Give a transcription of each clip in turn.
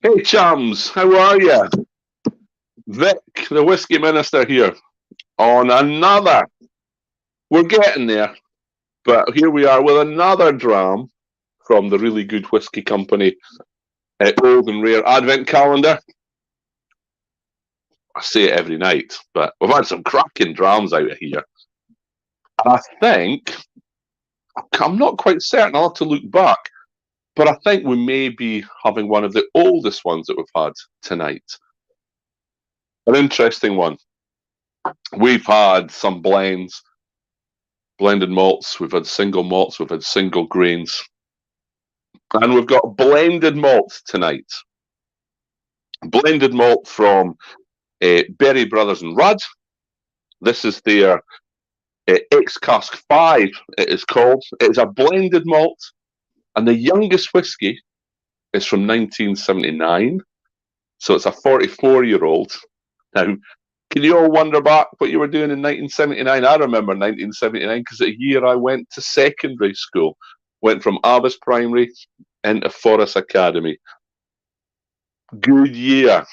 Hey chums, how are you? Vic, the whiskey minister here on another. We're getting there, but here we are with another dram from the really good whiskey company, Old and Rare Advent Calendar. I say it every night, but we've had some cracking drams out of here. And I think, I'm not quite certain, I'll have to look back, but I think we may be having one of the oldest ones that we've had tonight. An interesting one. We've had some blends, blended malts, we've had single malts, we've had single grains, and we've got blended malt tonight. Blended malt from Berry Brothers and Rudd. This is their X Cask 5, it is called. It is a blended malt, and the youngest whiskey is from 1979. So it's a 44-year-old. Now, can you all wonder back what you were doing in 1979? I remember 1979 because the year I went to secondary school. Went from Abbas Primary into Forest Academy. Good year.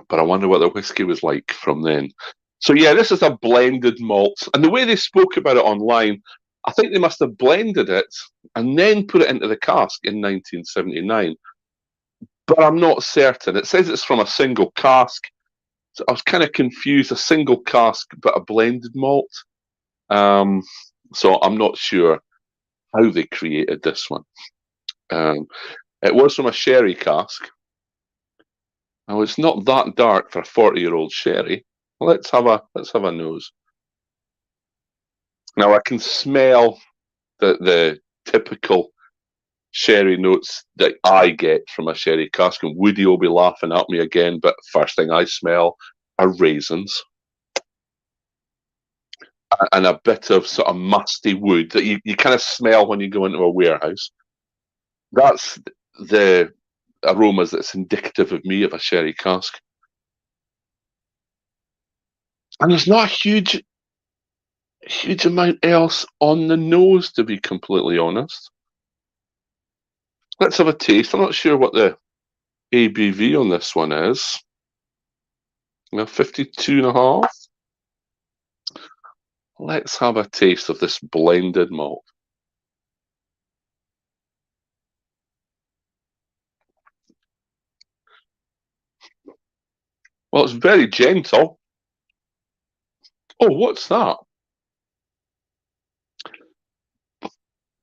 But I wonder what the whiskey was like from then. So yeah, this is a blended malt. And the way they spoke about it online, I think they must have blended it and then put it into the cask in 1979. But I'm not certain. It says it's from a single cask. So I was kind of confused. A single cask, but a blended malt. So I'm not sure how they created this one. It was from a sherry cask. Now it's not that dark for a 40-year-old sherry. Let's have a nose. Now I can smell the typical sherry notes that I get from a sherry cask, and Woody will be laughing at me again. But first thing I smell are raisins and a bit of sort of musty wood that you kind of smell when you go into a warehouse. That's the aromas that's indicative of me of a sherry cask. And there's not a huge amount else on the nose, to be completely honest. Let's have a taste. I'm not sure what the ABV on this one is. 52.5. Let's have a taste of this blended malt. Well, it's very gentle. Oh, what's that?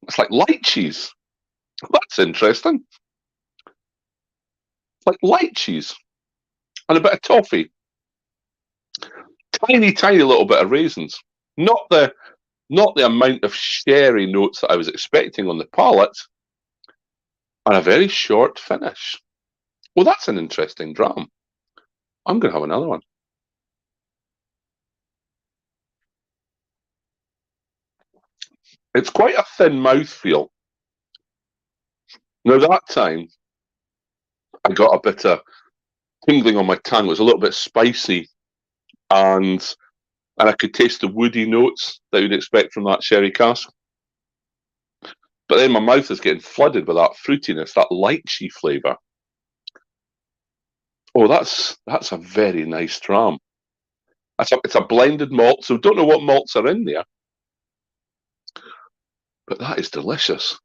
It's like light cheese. That's interesting. Like light cheese and a bit of toffee. Tiny little bit of raisins. Not the amount of sherry notes that I was expecting on the palate, and a very short finish. Well, that's an interesting dram. I'm going to have another one. It's quite a thin mouthfeel. Now, that time, I got a bit of tingling on my tongue. It was a little bit spicy, and I could taste the woody notes that you'd expect from that sherry cask. But then my mouth is getting flooded with that fruitiness, that lychee flavour. Oh, that's a very nice dram. It's a blended malt, so don't know what malts are in there. But that is delicious.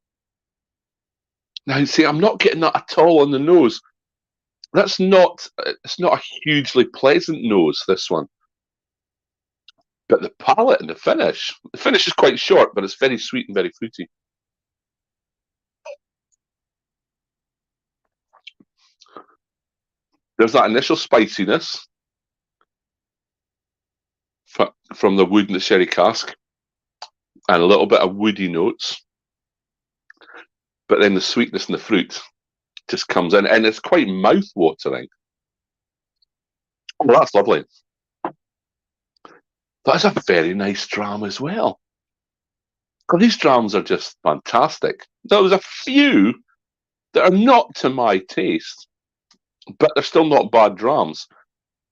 Now, see, I'm not getting that at all on the nose. It's not a hugely pleasant nose, this one. But the palate and the finish is quite short, but it's very sweet and very fruity. There's that initial spiciness from the wood in the sherry cask, and a little bit of woody notes. But then the sweetness and the fruit just comes in, and it's quite mouth-watering. Oh, that's lovely. That's a very nice dram as well. God, these drams are just fantastic. There was a few that are not to my taste, but they're still not bad drams.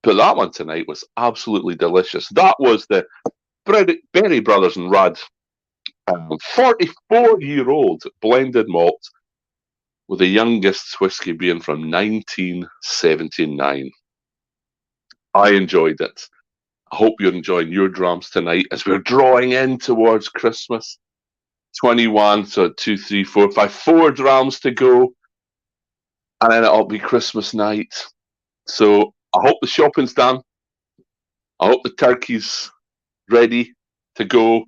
But that one tonight was absolutely delicious. That was the Berry Brothers and Rudd 44-year-old blended malt. with the youngest whiskey being from 1979. I enjoyed it. I hope you're enjoying your drams tonight as we're drawing in towards Christmas. 21, so 2, 3, 4, 5, 4 drams to go, and then it'll be Christmas night. So I hope the shopping's done. I hope the turkey's ready to go.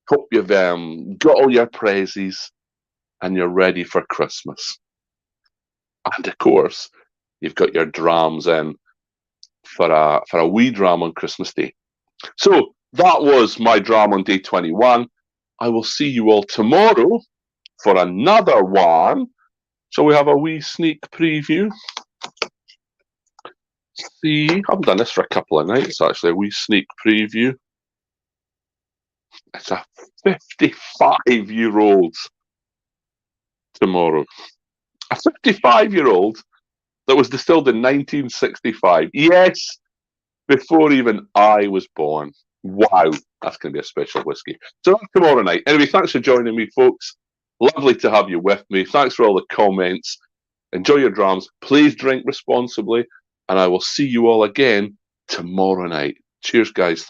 Hope you've got all your prezzies and you're ready for Christmas. And of course, you've got your drams in for a wee dram on Christmas Day. So that was my dram on day 21. I will see you all tomorrow for another one. So we have a wee sneak preview. See, I haven't done this for a couple of nights actually, a wee sneak preview. It's a 55-year-old tomorrow. A 55-year-old that was distilled in 1965. Yes, before even I was born. Wow, that's going to be a special whiskey. So that's tomorrow night. Anyway, thanks for joining me, folks. Lovely to have you with me. Thanks for all the comments. Enjoy your drams. Please drink responsibly. And I will see you all again tomorrow night. Cheers, guys. Thanks.